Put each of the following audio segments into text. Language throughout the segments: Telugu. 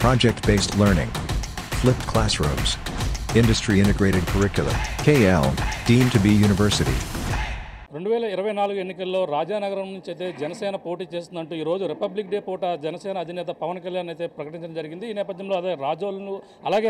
project-based learning, flipped classrooms, industry-integrated curriculum, KL, deemed to be university. 2024 ఎన్నికల్లో రాజానగరం నుంచి అయితే జనసేన పోటీ చేస్తుందంటూ ఈరోజు రిపబ్లిక్ డే పూట జనసేన అధినేత పవన్ కళ్యాణ్ అయితే ప్రకటించడం జరిగింది. ఈ నేపథ్యంలో అదే రాజోలను అలాగే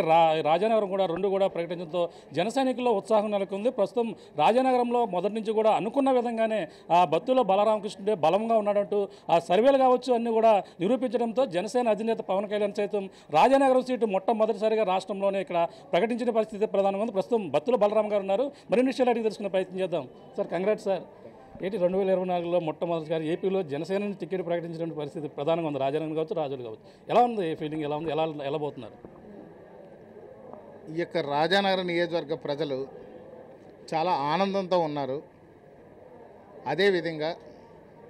రాజానగరం కూడా రెండు కూడా ప్రకటించడంతో జనసైనికుల్లో ఉత్సాహం నెలకొంది. ప్రస్తుతం రాజానగరంలో మొదటి నుంచి కూడా అనుకున్న విధంగానే ఆ బత్తుల బలరామకృష్ణుడే బలంగా ఉన్నాడంటూ ఆ సర్వేలు కావచ్చు అన్ని కూడా నిరూపించడంతో జనసేన అధినేత పవన్ కళ్యాణ్ సైతం రాజానగరం సీటు మొట్టమొదటిసారిగా రాష్ట్రంలోనే ఇక్కడ ప్రకటించిన పరిస్థితి ప్రధానంగా ఉంది. ప్రస్తుతం బత్తుల బలరాం గారు ఉన్నారు. మరిన్ని విషయాలు అడిగి తెలుసుకునే ప్రయత్నం చేద్దాం. Sir, congrats sir. 2024లో మొట్టమొదటిసారి ఏపీలో జనసేన టికెట్ ప్రకటించిన పరిస్థితి ప్రధానంగా ఉంది. రాజానగరం కావచ్చు, రాజులు కావచ్చు. ఎలా ఉంది ఫీలింగ్? ఎలా ఉంది? ఎలా పోతున్నారు? ఈ యొక్క రాజానగరం నియోజకవర్గ ప్రజలు చాలా ఆనందంతో ఉన్నారు. అదేవిధంగా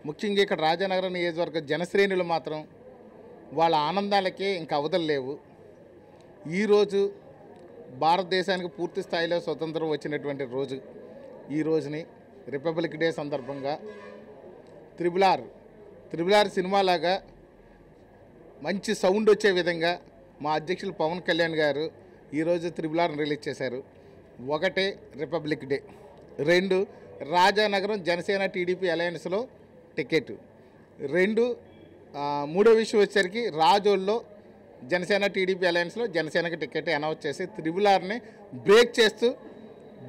ముఖ్యంగా ఇక్కడ రాజానగరం నియోజకవర్గ జనశ్రేణులు మాత్రం వాళ్ళ ఆనందాలకే ఇంకా అవధులు లేవు. ఈరోజు భారతదేశానికి పూర్తి స్థాయిలో స్వతంత్రం వచ్చినటువంటి రోజు. ఈ రోజుని రిపబ్లిక్ డే సందర్భంగా త్రిబుల్ ఆర్ సినిమాలాగా మంచి సౌండ్ వచ్చే విధంగా మా అధ్యక్షులు పవన్ కళ్యాణ్ గారు ఈరోజు త్రిబుల్ ఆర్ని రిలీజ్ చేశారు. ఒకటే రిపబ్లిక్ డే, రెండు రాజానగరం జనసేన టీడీపీ అలయన్స్లో టికెట్, మూడో విషయం వచ్చేసరికి రాజోల్లో జనసేన టీడీపీ అలయన్స్లో జనసేనకి టికెట్ అనౌన్స్ చేసి త్రిబుల్ ఆర్ని బ్రేక్ చేస్తూ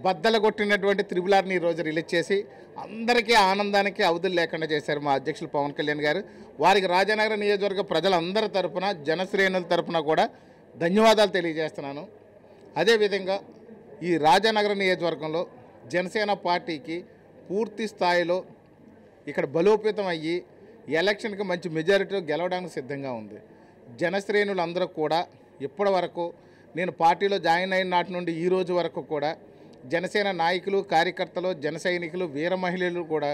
బద్దలు కొట్టినటువంటి త్రిబుల్ ఆర్ని ఈరోజు రిలీజ్ చేసి అందరికీ ఆనందానికి అవధులు లేకుండా చేశారు మా అధ్యక్షులు పవన్ కళ్యాణ్ గారు. వారికి రాజానగరం నియోజకవర్గ ప్రజలందరి తరపున, జనశ్రేణుల తరపున కూడా ధన్యవాదాలు తెలియజేస్తున్నాను. అదేవిధంగా ఈ రాజానగరం నియోజకవర్గంలో జనసేన పార్టీకి పూర్తి స్థాయిలో ఇక్కడ బలోపేతం అయ్యి ఎలక్షన్కి మంచి మెజారిటీలో గెలవడానికి సిద్ధంగా ఉంది. జనశ్రేణులు అందరూ కూడా ఇప్పటి వరకు నేను పార్టీలో జాయిన్ అయిన నాటి నుండి ఈ రోజు వరకు కూడా జనసేన నాయకులు, కార్యకర్తలు, జన సైనికులు, వీర మహిళలు కూడా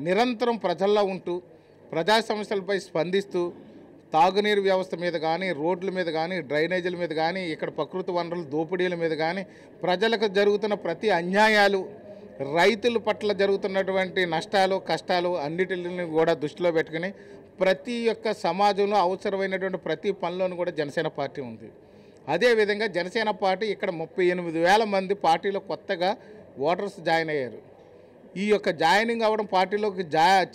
నిరంతరం ప్రజల్లో ఉంటూ ప్రజా సమస్యలపై స్పందిస్తూ తాగునీరు వ్యవస్థ మీద కానీ, రోడ్ల మీద కానీ, డ్రైనేజీల మీద కానీ, ఇక్కడ ప్రకృతి వనరుల దోపిడీల మీద కానీ, ప్రజలకు జరుగుతున్న ప్రతి అన్యాయాలు, రైతుల పట్ల జరుగుతున్నటువంటి నష్టాలు, కష్టాలు అన్నిటిని కూడా దృష్టిలో పెట్టుకుని ప్రతి ఒక్క సమాజంలో అవసరమైనటువంటి ప్రతి పనిలోనూ కూడా జనసేన పార్టీ ఉంది. అదేవిధంగా జనసేన పార్టీ ఇక్కడ 38,000 మంది పార్టీలో కొత్తగా ఓటర్స్ జాయిన్ అయ్యారు. ఈ యొక్క జాయినింగ్ అవ్వడం పార్టీలోకి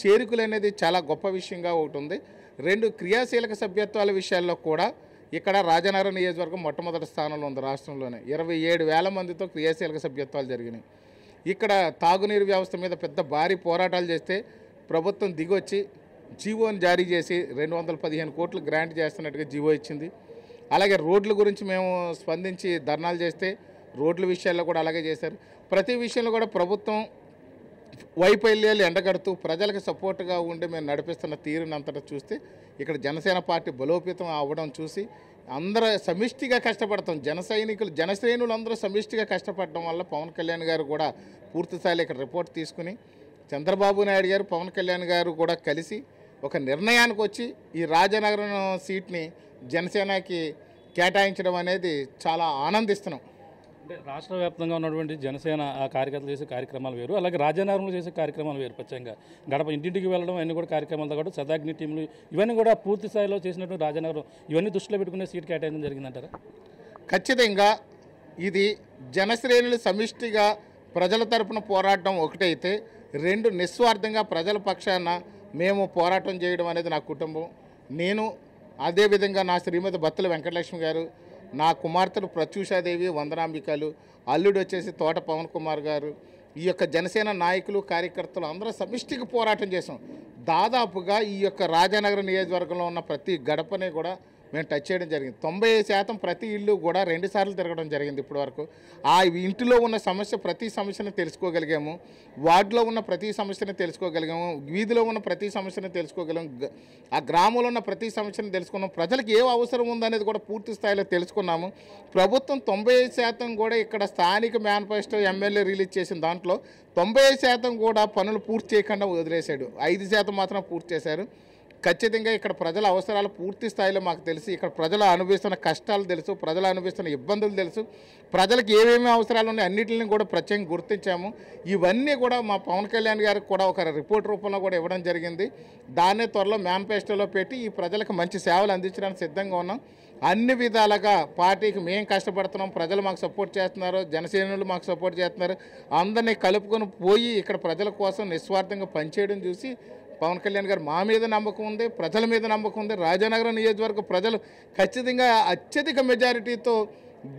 చేరికలు అనేది చాలా గొప్ప విషయంగా ఒకటి ఉంది. రెండు క్రియాశీలక సభ్యత్వాల విషయాల్లో కూడా ఇక్కడ రాజానగరం నియోజకవర్గం మొట్టమొదటి స్థానంలో ఉంది. రాష్ట్రంలోనే 27,000 మందితో క్రియాశీలక సభ్యత్వాలు జరిగినాయి. ఇక్కడ తాగునీరు వ్యవస్థ మీద పెద్ద భారీ పోరాటాలు చేస్తే ప్రభుత్వం దిగొచ్చి జీవోని జారీ చేసి 215 కోట్లు గ్రాంట్ చేస్తున్నట్టుగా జీవో ఇచ్చింది. అలాగే రోడ్ల గురించి మేము స్పందించి ధర్నాలు చేస్తే రోడ్ల విషయాల్లో కూడా అలాగే చేశారు. ప్రతి విషయంలో కూడా ప్రభుత్వం వైఫల్యాలు ఎండగడుతూ ప్రజలకు సపోర్ట్గా ఉండి మేము నడిపిస్తున్న తీరునంతటా చూస్తే ఇక్కడ జనసేన పార్టీ బలోపేతం అవ్వడం చూసి అందరూ సమిష్టిగా కష్టపడతాం. జనశ్రేణులు అందరూ సమిష్టిగా కష్టపడడం వల్ల పవన్ కళ్యాణ్ గారు కూడా పూర్తిస్థాయిలో ఇక్కడ రిపోర్ట్ తీసుకుని చంద్రబాబు నాయుడు గారు, పవన్ కళ్యాణ్ గారు కూడా కలిసి ఒక నిర్ణయానికి వచ్చి ఈ రాజానగరం సీట్ని జనసేనకి కేటాయించడం అనేది చాలా ఆనందిస్తున్నాం. అంటే రాష్ట్ర వ్యాప్తంగా ఉన్నటువంటి జనసేన కార్యకర్తలు చేసే కార్యక్రమాలు వేరు, అలాగే రాజానగరంలో చేసే కార్యక్రమాలు వేరు. ప్రత్యేకంగా గడప ఇంటింటికి వెళ్ళడం అన్నీ కూడా కార్యక్రమాలతో పాటు శతాగ్ని టీంలు ఇవన్నీ కూడా పూర్తి స్థాయిలో చేసినటువంటి రాజానగరం ఇవన్నీ దృష్టిలో పెట్టుకునే సీట్ కేటాయించడం జరిగిందంటారా? ఖచ్చితంగా ఇది జనశ్రేణులు సమిష్టిగా ప్రజల తరపున పోరాటం ఒకటైతే, రెండు నిస్వార్థంగా ప్రజల పక్షాన మేము పోరాటం చేయడం అనేది నా కుటుంబం. నేను అదేవిధంగా నా శ్రీమతి బత్తుల వెంకటలక్ష్మి గారు, నా కుమార్తెలు ప్రత్యూషాదేవి, వందనాంబికలు, అల్లుడు వచ్చేసి తోట పవన్ కుమార్ గారు, ఈ యొక్క జనసేన నాయకులు, కార్యకర్తలు అందరూ సమిష్టిగా పోరాటం చేసాం. దాదాపుగా ఈ యొక్క రాజానగరం నియోజకవర్గంలో ఉన్న ప్రతి గడపని కూడా మేము టచ్ చేయడం జరిగింది. 90% ప్రతి ఇల్లు కూడా 2 సార్లు తిరగడం జరిగింది ఇప్పటివరకు. ఆ ఇంటిలో ఉన్న ప్రతి సమస్యను తెలుసుకోగలిగాము, వార్డులో ఉన్న ప్రతి సమస్యను తెలుసుకోగలిగాము, వీధిలో ఉన్న ప్రతి సమస్యను తెలుసుకోగలిగాము, ఆ గ్రామంలో ఉన్న ప్రతి సమస్యను తెలుసుకున్నాం, ప్రజలకు ఏ అవసరం ఉందనేది కూడా పూర్తి స్థాయిలో తెలుసుకున్నాము. ప్రభుత్వం 95% కూడా ఇక్కడ స్థానిక మేనిఫెస్టో ఎమ్మెల్యే రిలీజ్ చేసిన దాంట్లో 90% కూడా పనులు పూర్తి చేయకుండా వదిలేశాడు. 5% మాత్రం పూర్తి చేశారు. ఖచ్చితంగా ఇక్కడ ప్రజల అవసరాలు పూర్తి స్థాయిలో మాకు తెలుసు, ఇక్కడ ప్రజలు అనుభవిస్తున్న కష్టాలు తెలుసు, ప్రజలు అనుభవిస్తున్న ఇబ్బందులు తెలుసు, ప్రజలకు ఏమేమి అవసరాలు ఉన్నాయి అన్నింటిని కూడా ప్రత్యేకంగా గుర్తించాము. ఇవన్నీ కూడా మా పవన్ కళ్యాణ్ గారికి కూడా ఒక రిపోర్ట్ రూపంలో కూడా ఇవ్వడం జరిగింది. దాన్నే త్వరలో మేనిఫెస్టోలో పెట్టి ఈ ప్రజలకు మంచి సేవలు అందించడానికి సిద్ధంగా ఉన్నాం. అన్ని విధాలుగా పార్టీకి మేము కష్టపడుతున్నాం, ప్రజలు మాకు సపోర్ట్ చేస్తున్నారు, జనసేనలు మాకు సపోర్ట్ చేస్తున్నారు. అందరినీ కలుపుకొని పోయి ఇక్కడ ప్రజల కోసం నిస్వార్థంగా పనిచేయడం చూసి పవన్ కళ్యాణ్ గారు మా మీద నమ్మకం ఉంది, ప్రజల మీద నమ్మకం ఉంది. రాజానగరం నియోజకవర్గ ప్రజలు ఖచ్చితంగా అత్యధిక మెజారిటీతో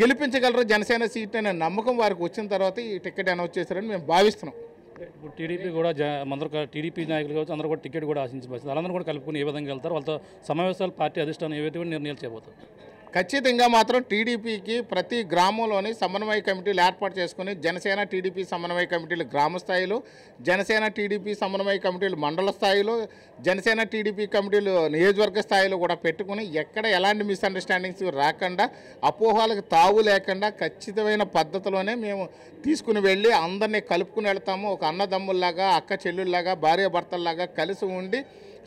గెలిపించగలరు జనసేన సీట్ అనే నమ్మకం వారికి వచ్చిన తర్వాత ఈ టికెట్ అనౌన్స్ చేశారని మేము భావిస్తున్నాం. ఇప్పుడు టీడీపీ కూడా అందరూ టీడీపీ నాయకులు కావచ్చు, అందరూ కూడా టికెట్ కూడా ఆశించి పరిస్థితి, వాళ్ళందరూ కూడా కలుపుకుని ఏ విధంగా వెళ్తారు, వాళ్ళతో సమావేశాలు పార్టీ అధిష్టానం ఏవైతే నిర్ణయాలు చేయబోతారు? ఖచ్చితంగా మాత్రం టీడీపీకి ప్రతి గ్రామంలోని సమన్వయ కమిటీలు ఏర్పాటు చేసుకుని జనసేన టీడీపీ సమన్వయ కమిటీలు గ్రామ స్థాయిలో, జనసేన టీడీపీ సమన్వయ కమిటీలు మండల స్థాయిలో, జనసేన టీడీపీ కమిటీలు నియోజకవర్గ స్థాయిలో కూడా పెట్టుకుని ఎక్కడ ఎలాంటి మిస్అండర్స్టాండింగ్స్ రాకుండా, అపోహలకు తావు లేకుండా ఖచ్చితమైన పద్ధతిలోనే మేము తీసుకుని వెళ్ళి అందరినీ కలుపుకుని వెళ్తాము. ఒక అన్నదమ్ముల్లాగా, అక్క చెల్లుల్లాగా, భార్యాభర్తల్లాగా కలిసి ఉండి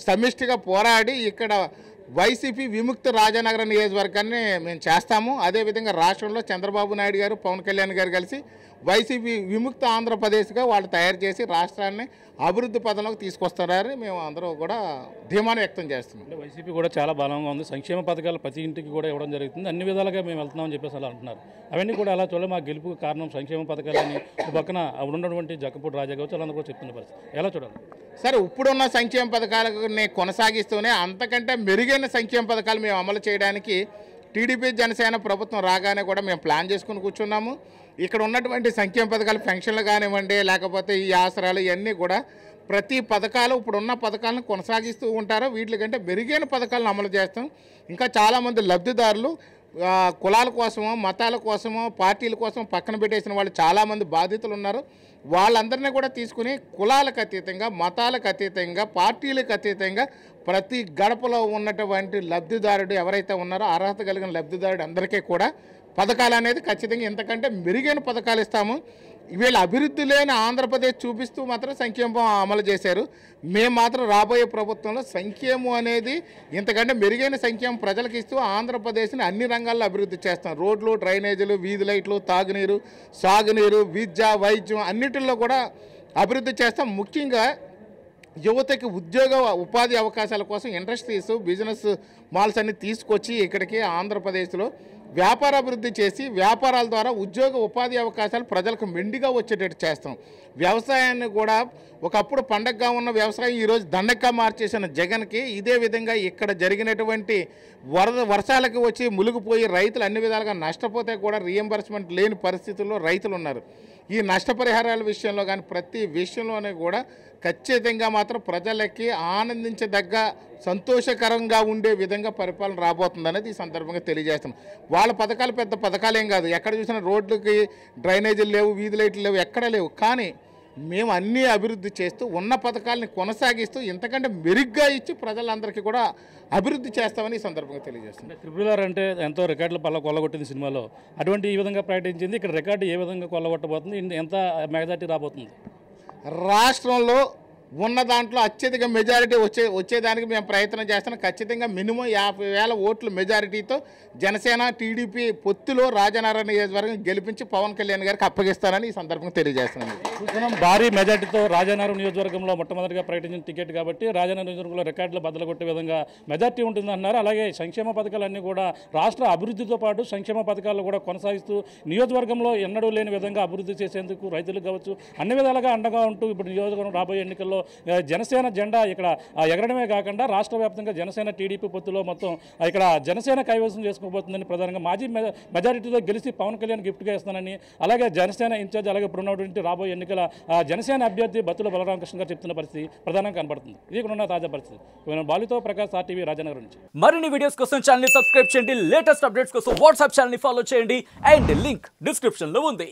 సమిష్టిగా పోరాడి ఇక్కడ వైసీపీ విముక్త రాజానగరం నియోజకవర్గాన్ని మేము చేస్తాము. అదేవిధంగా రాష్ట్రంలో చంద్రబాబు నాయుడు గారు, పవన్ కళ్యాణ్ గారు కలిసి వైసీపీ విముక్త ఆంధ్రప్రదేశ్గా వాళ్ళు తయారు చేసి రాష్ట్రాన్ని అభివృద్ధి పదంలోకి తీసుకొస్తారని మేము అందరూ కూడా ధీమాను వ్యక్తం చేస్తున్నాం. అంటే వైసీపీ కూడా చాలా బలంగా ఉంది, సంక్షేమ పథకాలు ప్రతి ఇంటికి కూడా ఇవ్వడం జరుగుతుంది, అన్ని విధాలుగా మేము వెళ్తున్నామని చెప్పేసి అలా అంటున్నారు. అవన్నీ కూడా అలా చూడాలి, మా గెలుపుకు కారణం సంక్షేమ పథకాలని పక్కన ఉన్నటువంటి జక్కపూడి రాజా కావచ్చు వాళ్ళందరూ కూడా చెప్తున్న పరిస్థితి ఎలా చూడాలి? సరే, ఇప్పుడున్న సంక్షేమ పథకాలని కొనసాగిస్తూనే అంతకంటే మెరుగైన సంక్షేమ పథకాలు మేము అమలు చేయడానికి టీడీపీ జనసేన ప్రభుత్వం రాగానే కూడా మేము ప్లాన్ చేసుకుని కూర్చున్నాము. ఇక్కడ ఉన్నటువంటి సంక్షేమ పథకాలు పెన్షన్లు కానివ్వండి, లేకపోతే ఈ ఆసరాలు ఇవన్నీ కూడా ప్రతి పథకాలు ఇప్పుడున్న పథకాలను కొనసాగిస్తూ ఉంటారు. వీటికంటే మెరుగైన పథకాలను అమలు చేస్తాం. ఇంకా చాలామంది లబ్ధిదారులు కులాల కోసమో, మతాల కోసమో, పార్టీల కోసం పక్కన పెట్టేసిన వాళ్ళు చాలామంది బాధితులు ఉన్నారు. వాళ్ళందరినీ కూడా తీసుకుని కులాలకు అతీతంగా, మతాలకు అతీతంగా, పార్టీలకు అతీతంగా ప్రతి గడపలో ఉన్నటువంటి లబ్ధిదారుడు ఎవరైతే ఉన్నారో అర్హత కలిగిన లబ్ధిదారుడు అందరికీ కూడా పథకాలు అనేది ఖచ్చితంగా ఇంతకంటే మెరుగైన పథకాలు ఇస్తాము. వీళ్ళ అభివృద్ధి లేని ఆంధ్రప్రదేశ్ చూపిస్తూ మాత్రం సంక్షేమం అమలు చేశారు. మేము మాత్రం రాబోయే ప్రభుత్వంలో సంక్షేమం అనేది ఇంతకంటే మెరుగైన సంక్షేమం ప్రజలకు ఇస్తూ ఆంధ్రప్రదేశ్ని అన్ని రంగాల్లో అభివృద్ధి చేస్తాం. రోడ్లు, డ్రైనేజీలు, వీధి లైట్లు, తాగునీరు, సాగునీరు, విద్య, వైద్యం అన్నిటిల్లో కూడా అభివృద్ధి చేస్తాం. ముఖ్యంగా యువతకి ఉద్యోగ ఉపాధి అవకాశాల కోసం ఇండస్ట్రీస్, బిజినెస్ మాల్స్ అన్ని తీసుకొచ్చి ఇక్కడికి ఆంధ్రప్రదేశ్లో వ్యాపార అభివృద్ధి చేసి వ్యాపారాల ద్వారా ఉద్యోగ ఉపాధి అవకాశాలు ప్రజలకు మెండుగా వచ్చేటట్టు చేస్తాం. వ్యవసాయాన్ని కూడా ఒకప్పుడు పండగగా ఉన్న వ్యవసాయం ఈరోజు దండగా మార్చేసిన జగన్కి ఇదే విధంగా ఇక్కడ జరిగినటువంటి వర్షాలకు వచ్చి మునిగిపోయి రైతులు అన్ని విధాలుగా నష్టపోతే కూడా రీఎంబర్స్మెంట్ లేని పరిస్థితుల్లో రైతులు ఉన్నారు. ఈ నష్టపరిహారాల విషయంలో కానీ ప్రతి విషయంలోనే కూడా ఖచ్చితంగా మాత్రం ప్రజలకి ఆనందించదగ్గ, సంతోషకరంగా ఉండే విధంగా పరిపాలన రాబోతుందనేది ఈ సందర్భంగా తెలియజేస్తున్నాం. వాళ్ళ పథకాలు పెద్ద పథకాలేం కాదు, ఎక్కడ చూసినా రోడ్లకి డ్రైనేజీలు లేవు, వీధి లైట్లు లేవు, ఎక్కడ లేవు. కానీ మేము అన్నీ అభివృద్ధి చేస్తూ ఉన్న పథకాలని కొనసాగిస్తూ ఇంతకంటే మెరుగ్గా ఇచ్చి ప్రజలందరికీ కూడా అభివృద్ధి చేస్తామని ఈ సందర్భంగా తెలియజేస్తుంది. RRR అంటే ఎంతో రికార్డులు కొల్లగొట్టింది సినిమాలో, అటువంటి ఈ విధంగా ప్రకటించింది. ఇక్కడ రికార్డు ఏ విధంగా కొల్లగొట్టబోతుంది, ఎంత మెజారిటీ రాబోతుంది? రాష్ట్రంలో ఉన్న దాంట్లో అత్యధిక మెజారిటీ వచ్చేదానికి మేము ప్రయత్నం చేస్తున్నాం. ఖచ్చితంగా మినిమం 50,000 ఓట్ల మెజారిటీతో జనసేన టీడీపీ పొత్తులో రాజానగరం నియోజకవర్గం గెలిపించి పవన్ కళ్యాణ్ గారికి అప్పగిస్తానని ఈ సందర్భంగా తెలియజేస్తున్నాను. చూస్తున్నాం, భారీ మెజార్టీతో రాజానగరం నియోజకవర్గంలో మొట్టమొదటిగా ప్రకటించిన టికెట్ కాబట్టి రాజానగరం నియోజకవర్గంలో రికార్డులు బద్దలు కొట్టే విధంగా మెజార్టీ ఉంటుందన్నారు. అలాగే సంక్షేమ పథకాలన్నీ కూడా రాష్ట్ర అభివృద్ధితో పాటు సంక్షేమ పథకాలు కూడా కొనసాగిస్తూ నియోజకవర్గంలో ఎన్నడూ లేని విధంగా అభివృద్ధి చేసేందుకు రైతులకు కావచ్చు అన్ని విధాలుగా అండగా ఉంటూ ఇప్పుడు నియోజకవర్గం రాబోయే ఎన్నికల్లో జనసేన జెండా ఇక్కడ ఎగరడమే కాకుండా రాష్ట్ర వ్యాప్తంగా జనసేన టీడీపీ పొత్తులో మొత్తం ఇక్కడ జనసేన కైవసం చేసుకోబోతుందని ప్రధానంగా మాజీ మెజారిటీతో గెలిచి పవన్ కళ్యాణ్ గిఫ్ట్గా ఇస్తానని, అలాగే జనసేన ఇన్ఛార్జ్, అలాగే ఇప్పుడు ఉన్నటువంటి రాబోయే ఎన్నికల జనసేన అభ్యర్థి బత్తుల బలరామకృష్ణ గారు చెప్తున్న పరిస్థితి ప్రధానంగా కనబడుతుంది. ఇది ఇక్కడ ఉన్న తాజా పరిస్థితి. బాలుతో ప్రకాష్, RTV రాజానగరం నుంచి. మరిన్ని వీడియోస్ కోసం ఛానల్ ని సబ్స్క్రైబ్ చేయండి, లేటెస్ట్ అప్డేట్స్ కోసం వాట్సాప్ ఛానల్ ని ఫాలో చేయండి అండ్ లింక్ డిస్క్రిప్షన్ లో ఉంది.